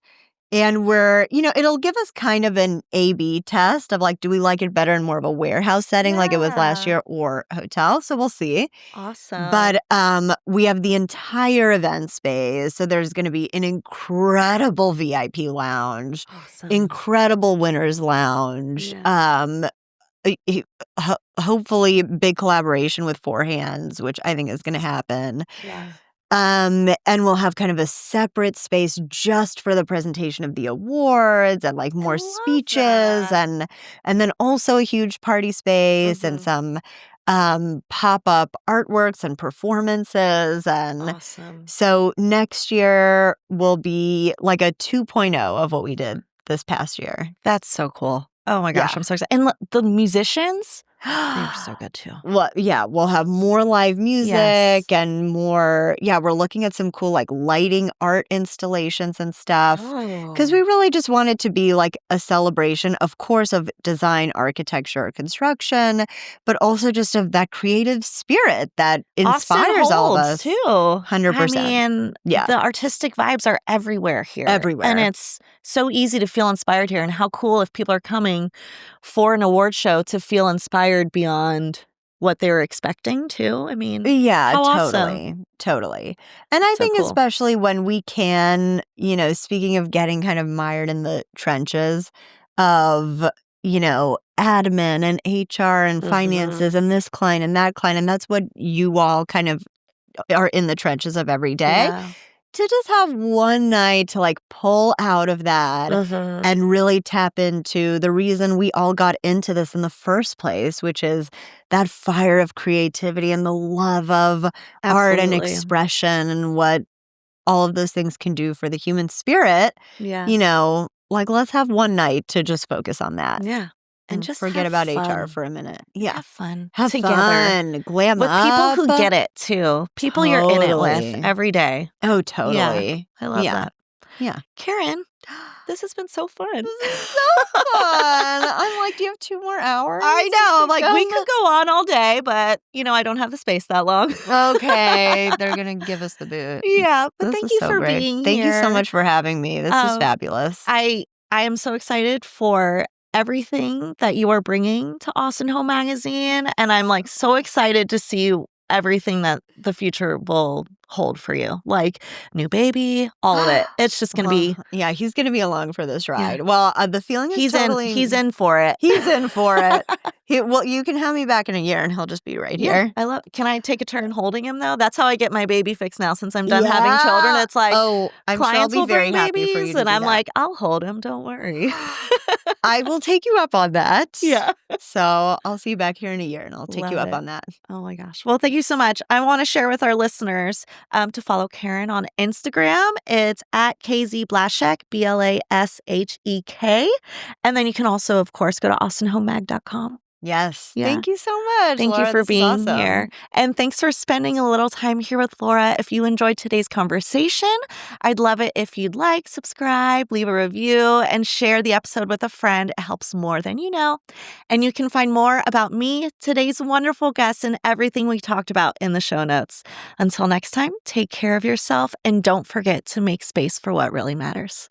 S2: And we're, it'll give us kind of an A/B test of like, do we like it better in more of a warehouse setting like it was last
S1: Yeah.
S2: year or hotel? So we'll see.
S1: Awesome.
S2: But we have the entire event space. So there's going to be an incredible VIP lounge,
S1: Awesome.
S2: incredible winners lounge.
S1: Yeah.
S2: Hopefully big collaboration with Four Hands, which I think is going to happen.
S1: Yeah.
S2: And we'll have kind of a separate space just for the presentation of the awards and like more
S1: love
S2: speeches
S1: that.
S2: and then also a huge party space and
S1: Mhm.
S2: some pop-up artworks and performances. And
S1: Awesome.
S2: so next year will be like a 2.0 of what we did this past year.
S1: That's so cool. Oh my gosh,
S2: Yeah.
S1: I'm so excited. And the musicians, they're so good too.
S2: Well, yeah, we'll have more live music
S1: Yes.
S2: and more. Yeah, we're looking at some cool like lighting art installations and stuff because we
S1: Oh.
S2: really just want it to be like a celebration, of course, of design, architecture, construction, but also just of that creative spirit that inspires
S1: Austin
S2: all of
S1: holds
S2: us.
S1: too.
S2: 100%.
S1: I mean,
S2: Yeah.
S1: the artistic vibes are everywhere here.
S2: Everywhere.
S1: And it's so easy to feel inspired here. And how cool if people are coming for an award show to feel inspired beyond what they were expecting too. I mean,
S2: Yeah,
S1: how
S2: totally.
S1: awesome.
S2: Totally. And I
S1: So
S2: think
S1: cool.
S2: especially when we can, speaking of getting kind of mired in the trenches of, admin and HR and finances and this client and that client, and that's what you all kind of are in the trenches of every day.
S1: Yeah.
S2: To just have one night to like pull out of that and really tap into the reason we all got into this in the first place, which is that fire of creativity and the love of art and
S1: Absolutely.
S2: expression and what all of those things can do for the human spirit.
S1: Yeah.
S2: Like let's have one night to just focus on that.
S1: Yeah. And
S2: And
S1: just
S2: forget
S1: have
S2: about
S1: fun.
S2: HR for a minute. Yeah.
S1: Have fun
S2: Have
S1: together.
S2: fun. Glam
S1: With
S2: up.
S1: people who get it too. People you're in it with
S2: Totally.
S1: every day.
S2: Oh,
S1: Yeah.
S2: totally.
S1: I love that.
S2: Yeah.
S1: Karen, this has been so fun.
S2: This is so fun. I'm like, do you have 2 more hours?
S1: I know. I'm like, we could go on all day, but, I don't have the space that long.
S2: Okay. They're going to give us the boot.
S1: Yeah. But
S2: This
S1: thank
S2: is
S1: you
S2: so
S1: for
S2: great.
S1: being
S2: Thank you so
S1: here.
S2: much for having me. This is fabulous.
S1: I am so excited for everything that you are bringing to Austin Home Magazine. And I'm like so excited to see everything that the future will hold for you. Like new baby, all of it. It's just going to be.
S2: Yeah, he's going to be along for this ride. Well, the feeling is
S1: he's
S2: totally.
S1: in for it.
S2: He's in for it. Well, you can have me back in a year and he'll just be right here.
S1: I love. Can I take a turn holding him though? That's how I get my baby fix now. Since I'm done having children, it's like
S2: I'm sure I'll
S1: clients
S2: be
S1: will
S2: very
S1: bring
S2: happy for
S1: babies,
S2: you to
S1: and
S2: do
S1: I'm
S2: that.
S1: like, I'll hold him. Don't worry.
S2: I will take you up on that.
S1: Yeah.
S2: So I'll see you back here in a year and I'll take you
S1: Love
S2: up
S1: it.
S2: on that.
S1: Oh my gosh. Well, thank you so much. I want to share with our listeners to follow Karen on Instagram. It's at KZ Blashek, Blashek. And then you can also, of course, go to austinhomemag.com.
S2: Yes.
S1: Yeah.
S2: Thank you so much.
S1: Thank
S2: Laura,
S1: you for
S2: this is
S1: being
S2: awesome.
S1: here. And thanks for spending a little time here with Laura. If you enjoyed today's conversation, I'd love it if you'd like, subscribe, leave a review, and share the episode with a friend. It helps more than you know. And you can find more about me, today's wonderful guests, and everything we talked about in the show notes. Until next time, take care of yourself and don't forget to make space for what really matters.